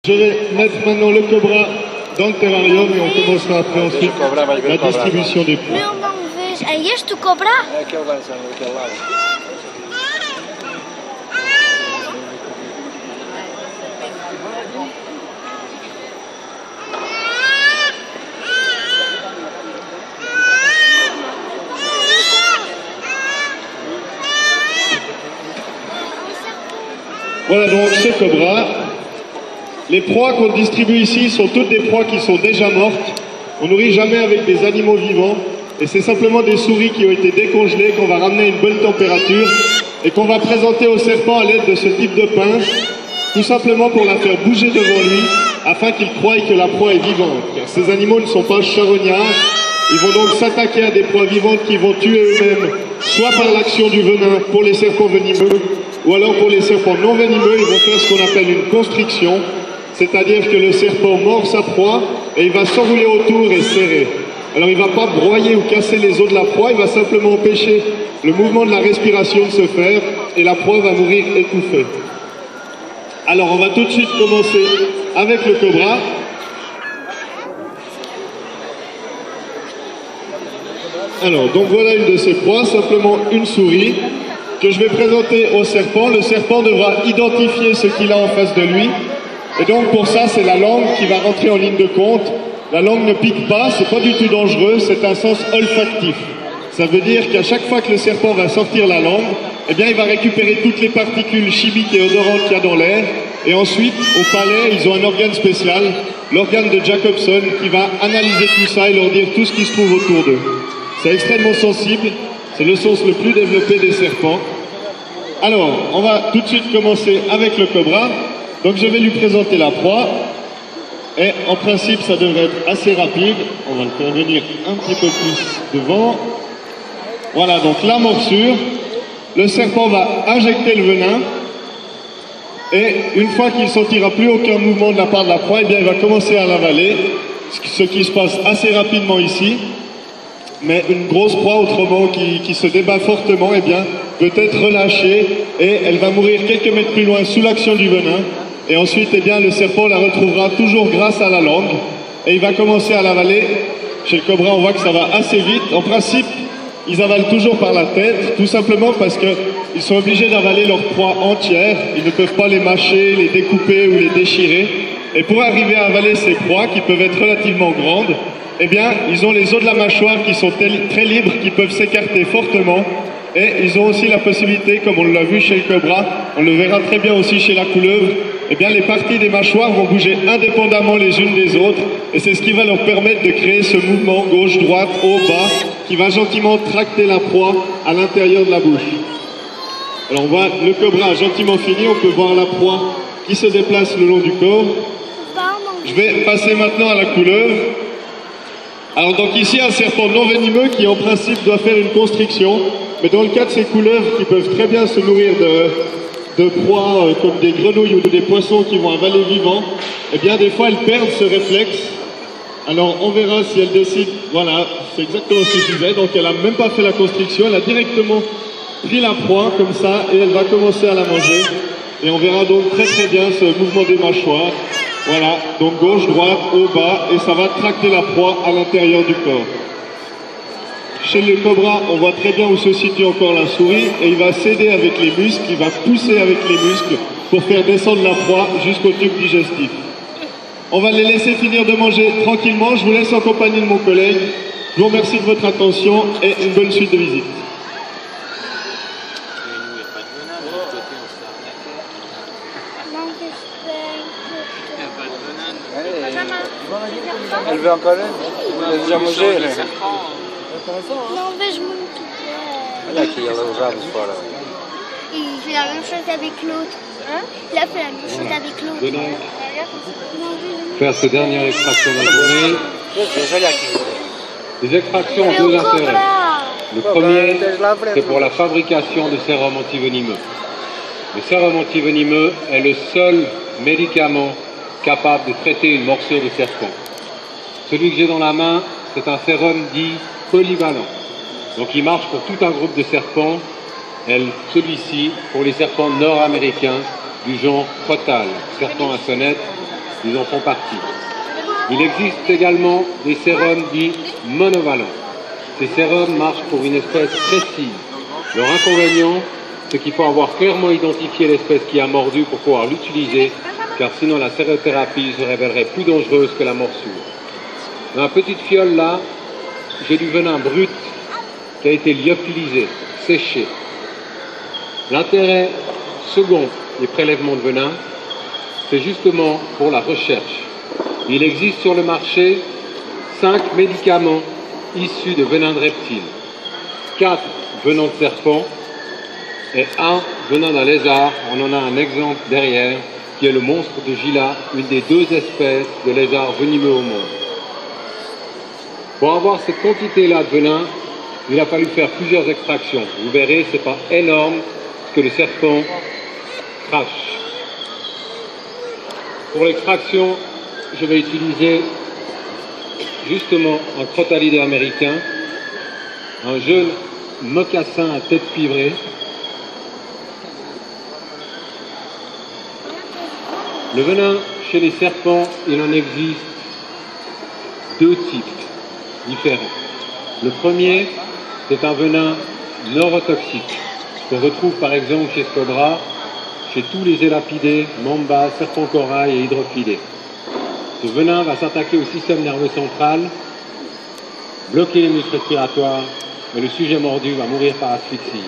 Je vais mettre maintenant le cobra dans le terrarium et on commencera après ensuite la distribution des proies. Meu não vejo. É este o cobra? É aquele lançando daquele lado. Voilà donc ce cobra. Les proies qu'on distribue ici sont toutes des proies qui sont déjà mortes. On nourrit jamais avec des animaux vivants. Et c'est simplement des souris qui ont été décongelées qu'on va ramener à une bonne température et qu'on va présenter au serpent à l'aide de ce type de pince, tout simplement pour la faire bouger devant lui afin qu'il croie que la proie est vivante. Car ces animaux ne sont pas charognards. Ils vont donc s'attaquer à des proies vivantes qui vont tuer eux-mêmes, soit par l'action du venin pour les serpents venimeux, ou alors pour les serpents non venimeux, ils vont faire ce qu'on appelle une constriction, c'est-à-dire que le serpent mord sa proie et il va s'enrouler autour et serrer. Alors il ne va pas broyer ou casser les os de la proie, il va simplement empêcher le mouvement de la respiration de se faire et la proie va mourir étouffée. Alors on va tout de suite commencer avec le cobra. Alors donc voilà une de ces proies, simplement une souris que je vais présenter au serpent. Le serpent devra identifier ce qu'il a en face de lui. Et donc pour ça, c'est la langue qui va rentrer en ligne de compte. La langue ne pique pas, c'est pas du tout dangereux, c'est un sens olfactif. Ça veut dire qu'à chaque fois que le serpent va sortir la langue, eh bien il va récupérer toutes les particules chimiques et odorantes qu'il y a dans l'air. Et ensuite, au palais, ils ont un organe spécial, l'organe de Jacobson, qui va analyser tout ça et leur dire tout ce qui se trouve autour d'eux. C'est extrêmement sensible, c'est le sens le plus développé des serpents. Alors, on va tout de suite commencer avec le cobra. Donc je vais lui présenter la proie. Et en principe, ça devrait être assez rapide. On va le faire venir un petit peu plus devant. Voilà, donc la morsure. Le serpent va injecter le venin. Et une fois qu'il ne sentira plus aucun mouvement de la part de la proie, eh bien, il va commencer à l'avaler. Ce qui se passe assez rapidement ici. Mais une grosse proie, autrement, qui se débat fortement, eh bien, peut être relâchée. Et elle va mourir quelques mètres plus loin sous l'action du venin. Et ensuite, eh bien, le serpent la retrouvera toujours grâce à la langue. Et il va commencer à l'avaler. Chez le cobra, on voit que ça va assez vite. En principe, ils avalent toujours par la tête, tout simplement parce qu'ils sont obligés d'avaler leur proie entière. Ils ne peuvent pas les mâcher, les découper ou les déchirer. Et pour arriver à avaler ces proies, qui peuvent être relativement grandes, eh bien, ils ont les os de la mâchoire qui sont très libres, qui peuvent s'écarter fortement. Et ils ont aussi la possibilité, comme on l'a vu chez le cobra, on le verra très bien aussi chez la couleuvre, eh bien les parties des mâchoires vont bouger indépendamment les unes des autres et c'est ce qui va leur permettre de créer ce mouvement gauche-droite, haut-bas, qui va gentiment tracter la proie à l'intérieur de la bouche. Alors on voit le cobra gentiment fini, on peut voir la proie qui se déplace le long du corps. Je vais passer maintenant à la couleuvre. Alors donc ici un serpent non venimeux qui en principe doit faire une constriction, mais dans le cas de ces couleuvres qui peuvent très bien se nourrir de proies comme des grenouilles ou des poissons qui vont avaler vivants, eh bien des fois elles perdent ce réflexe. Alors on verra si elle décide, voilà, c'est exactement ce que je disais, donc elle n'a même pas fait la constriction, elle a directement pris la proie comme ça et elle va commencer à la manger. Et on verra donc très très bien ce mouvement des mâchoires. Voilà, donc gauche, droite, haut, bas, et ça va tracter la proie à l'intérieur du corps. Chez le cobra, on voit très bien où se situe encore la souris, et il va s'aider avec les muscles, il va pousser avec les muscles pour faire descendre la proie jusqu'au tube digestif. On va les laisser finir de manger tranquillement, je vous laisse en compagnie de mon collègue. Je vous remercie de votre attention et une bonne suite de visite. Elle veut encore une? Elle a déjà mangé, là. Não vejo muito bem. Olha aqui, ela usava fora. Il fait la même chose avec l'autre. Hein? Il a fait la même chose avec l'autre. Je vais donc faire cette dernière extraction de la journée. Olha aqui. Les extractions ont deux intérêts. Le premier, c'est pour la fabrication de sérum antivenimeux. Le sérum antivenimeux est le seul médicament capable de traiter une morsure de serpent. Celui que j'ai dans la main, c'est un sérum dit polyvalent. Donc il marche pour tout un groupe de serpents. Celui-ci pour les serpents nord-américains du genre Crotal, serpent à sonnette, ils en font partie. Il existe également des sérums dits monovalents. Ces sérums marchent pour une espèce précise. Leur inconvénient, c'est qu'il faut avoir clairement identifié l'espèce qui a mordu pour pouvoir l'utiliser, car sinon la sérothérapie se révélerait plus dangereuse que la morsure. Dans la petite fiole là, j'ai du venin brut qui a été lyophilisé, séché. L'intérêt second des prélèvements de venin, c'est justement pour la recherche. Il existe sur le marché 5 médicaments issus de venin de reptiles, 4 venant de serpents et 1 venant d'un lézard. On en a un exemple derrière, qui est le monstre de Gila, une des 2 espèces de lézards venimeux au monde. Pour avoir cette quantité-là de venin, il a fallu faire plusieurs extractions. Vous verrez, ce n'est pas énorme ce que le serpent crache. Pour l'extraction, je vais utiliser justement un crotalidé américain, un jeune mocassin à tête fibrée. Le venin chez les serpents, il en existe 2 types différents. Le premier, c'est un venin neurotoxique qu'on retrouve par exemple chez ce cobra, chez tous les élapidés, mambas, serpents corail et hydrophilés. Ce venin va s'attaquer au système nerveux central, bloquer les muscles respiratoires, et le sujet mordu va mourir par asphyxie.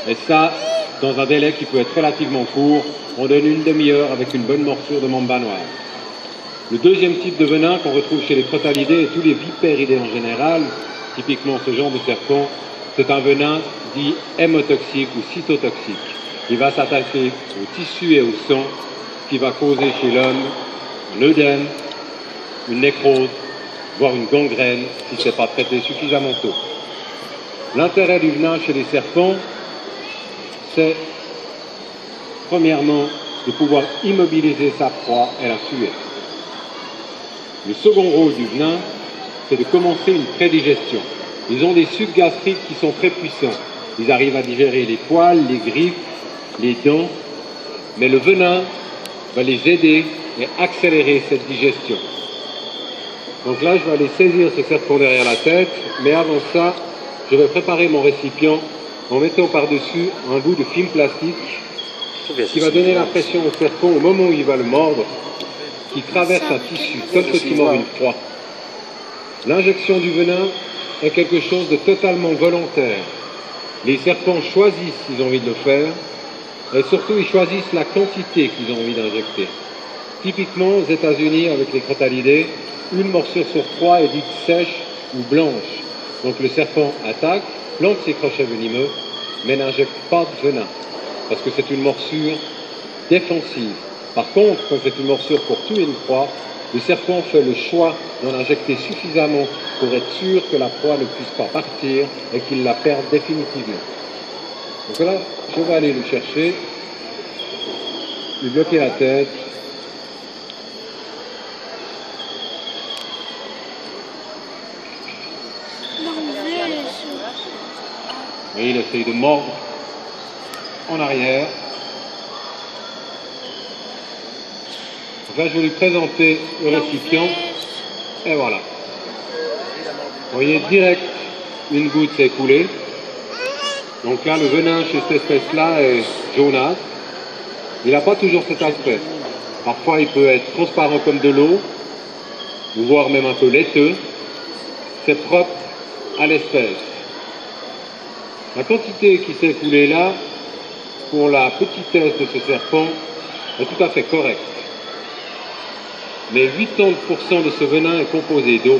Et ça, dans un délai qui peut être relativement court, on donne une demi-heure avec une bonne morsure de mamba noire. Le deuxième type de venin qu'on retrouve chez les crotalidés et tous les vipéridés en général, typiquement ce genre de serpent, c'est un venin dit hémotoxique ou cytotoxique. Il va s'attaquer au tissu et au sang, ce qui va causer chez l'homme un œdème, une nécrose, voire une gangrène si ce n'est pas traité suffisamment tôt. L'intérêt du venin chez les serpents, c'est premièrement de pouvoir immobiliser sa proie et la tuer. Le second rôle du venin, c'est de commencer une prédigestion. Ils ont des sucs gastriques qui sont très puissants. Ils arrivent à digérer les poils, les griffes, les dents, mais le venin va les aider et accélérer cette digestion. Donc là, je vais aller saisir ce serpent derrière la tête, mais avant ça, je vais préparer mon récipient en mettant par-dessus un bout de film plastique qui va donner l'impression au serpent, au moment où il va le mordre, qu'il traverse un tissu, comme ce qui mord une proie. L'injection du venin est quelque chose de totalement volontaire. Les serpents choisissent s'ils ont envie de le faire, et surtout ils choisissent la quantité qu'ils ont envie d'injecter. Typiquement aux États-Unis, avec les crotalidés, une morsure sur 3 est dite sèche ou blanche. Donc le serpent attaque, plante ses crochets venimeux, mais n'injecte pas de venin, parce que c'est une morsure défensive. Par contre, quand c'est une morsure pour tuer une proie, le serpent fait le choix d'en injecter suffisamment pour être sûr que la proie ne puisse pas partir et qu'il la perde définitivement. Donc là, je vais aller le chercher, lui bloquer la tête. Et il essaye de mordre en arrière. Donc là, je vais lui présenter le récipient. Et voilà. Vous voyez direct, une goutte s'est écoulée. Donc là, le venin chez cette espèce-là est jaunâtre. Il n'a pas toujours cet aspect. Parfois, il peut être transparent comme de l'eau, voire même un peu laiteux. C'est propre à l'espèce. La quantité qui s'est écoulée là, pour la petitesse de ce serpent, est tout à fait correcte. Mais 80% de ce venin est composé d'eau.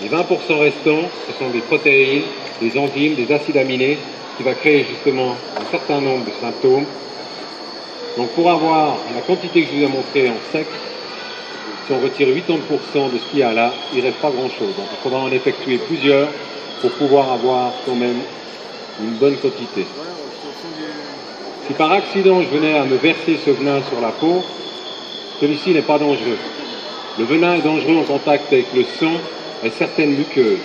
Les 20% restants, ce sont des protéines, des enzymes, des acides aminés, qui va créer justement un certain nombre de symptômes. Donc pour avoir la quantité que je vous ai montrée en sec, si on retire 80% de ce qu'il y a là, il ne reste pas grand-chose. Donc il faudra en effectuer plusieurs pour pouvoir avoir quand même une bonne quantité. Si par accident je venais à me verser ce venin sur la peau, celui-ci n'est pas dangereux. Le venin est dangereux en contact avec le sang et certaines muqueuses.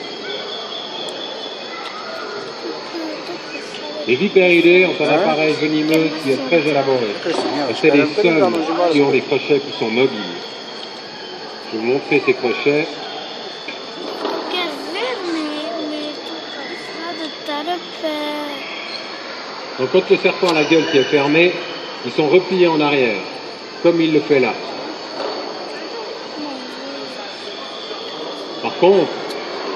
Les vipéridés ont un appareil venimeux qui est très élaboré. Et c'est les seuls qui ont des crochets qui sont mobiles. Je vais vous montrer ces crochets. Donc quand le serpent a la gueule qui est fermée, ils sont repliés en arrière, comme il le fait là. Par contre,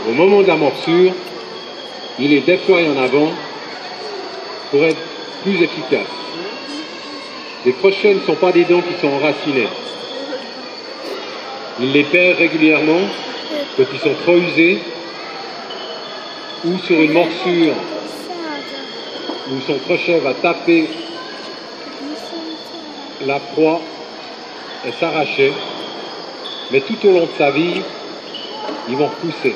au moment de la morsure, il les déploie en avant pour être plus efficace. Les crochets ne sont pas des dents qui sont enracinées. Il les perd régulièrement quand ils sont trop usés ou sur une morsure où son crochet va taper la proie et s'arracher. Mais tout au long de sa vie, ils vont repousser.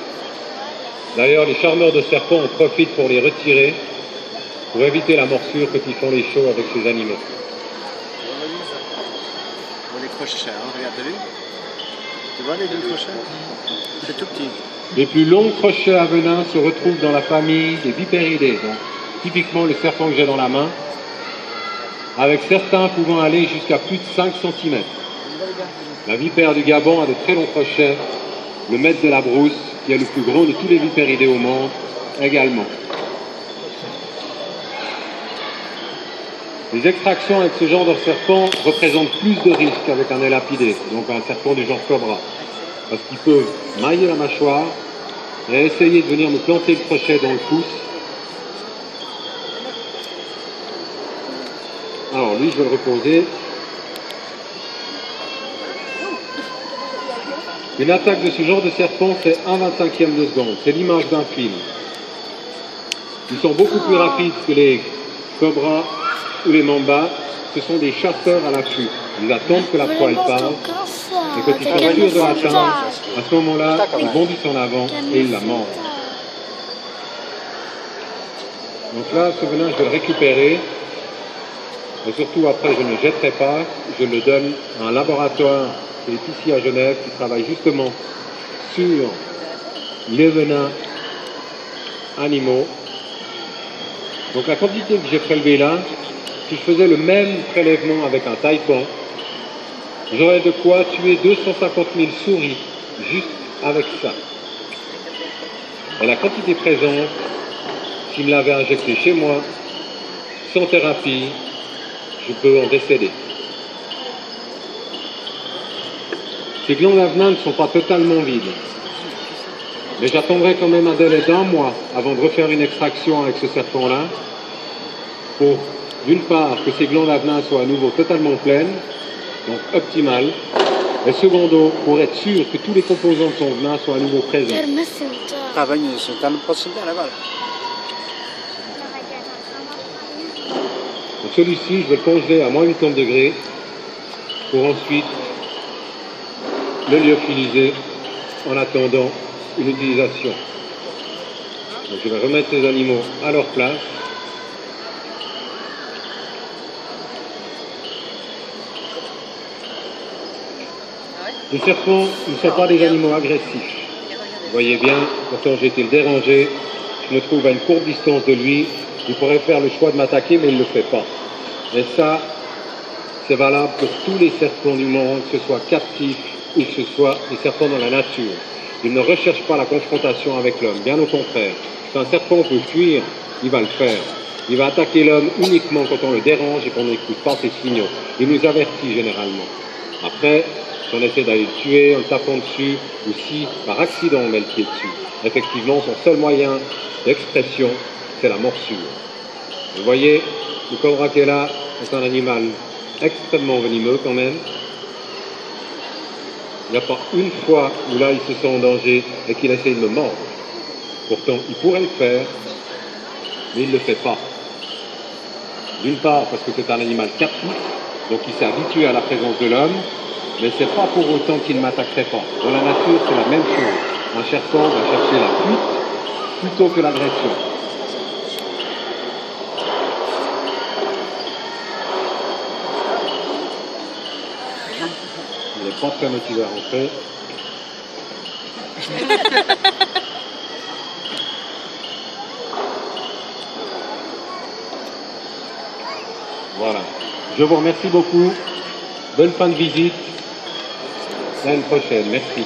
D'ailleurs, les charmeurs de serpents en profitent pour les retirer, pour éviter la morsure quand ils font les shows avec ces animaux. Les crochets, hein, regarde, t'as vu? Tu vois les deux crochets? C'est tout petit. Les plus longs crochets à venin se retrouvent dans la famille des vipéridés, donc typiquement le serpent que j'ai dans la main, avec certains pouvant aller jusqu'à plus de 5 cm. La vipère du Gabon a de très longs crochets, le maître de la brousse, qui est le plus gros de tous les vipéridés au monde, également. Les extractions avec ce genre de serpent représentent plus de risques qu'avec un élapidé, donc un serpent du genre cobra, parce qu'ils peuvent mailler la mâchoire et essayer de venir me planter le crochet dans le pouce. Alors lui, je vais le reposer. Une attaque de ce genre de serpent, c'est 1/25e de seconde. C'est l'image d'un film. Ils sont beaucoup plus rapides que les cobras ou les mambas. Ce sont des chasseurs à l'affût. Ils attendent que la proie passe. Et quand ils sont sûrs de l'atteindre, à ce moment-là, ils bondissent en avant et ils la mordent. Donc là, ce venin, je vais le récupérer. Et surtout, après, je ne le jetterai pas. Je le donne à un laboratoire qui est ici à Genève, qui travaille justement sur les venins animaux. Donc la quantité que j'ai prélevée là, si je faisais le même prélèvement avec un taipan, j'aurais de quoi tuer 250 000 souris juste avec ça. Et la quantité présente, s'il me l'avait injecté chez moi, sans thérapie, je peux en décéder. Ces glandes à venin ne sont pas totalement vides. Mais j'attendrai quand même un délai d'1 mois avant de refaire une extraction avec ce serpent-là, pour, d'une part, que ces glandes à venin soient à nouveau totalement pleines, donc optimales, et secondo, pour être sûr que tous les composants de son venin soient à nouveau présents. Donc celui-ci, je vais le congeler à moins 80 degrés, pour ensuite le lyophiliser en attendant une utilisation. Donc je vais remettre ces animaux à leur place. Les serpents ne sont pas des animaux agressifs. Vous voyez bien, pourtant j'ai été le déranger, je me trouve à une courte distance de lui, il pourrait faire le choix de m'attaquer, mais il ne le fait pas. Et ça, c'est valable pour tous les serpents du monde, que ce soit captifs ou que ce soit des serpents dans la nature. Ils ne recherchent pas la confrontation avec l'homme, bien au contraire. Si un serpent peut fuir, il va le faire. Il va attaquer l'homme uniquement quand on le dérange et qu'on n'écoute pas ses signaux. Il nous avertit généralement. Après, si on essaie d'aller le tuer en le tapant dessus, ou si par accident on met le pied dessus, effectivement, son seul moyen d'expression, c'est la morsure. Vous voyez, le cobra qui est là est un animal extrêmement venimeux quand même. Il n'y a pas une fois où là il se sent en danger et qu'il essaie de me mordre. Pourtant, il pourrait le faire, mais il ne le fait pas. D'une part, parce que c'est un animal captif, donc il s'est habitué à la présence de l'homme, mais c'est pas pour autant qu'il ne m'attaquerait pas. Dans la nature, c'est la même chose. Un serpent va chercher la fuite plutôt que l'agression. Il n'est pas très motivé à rentrer. Je vous remercie beaucoup. Bonne fin de visite. L'année prochaine. Merci.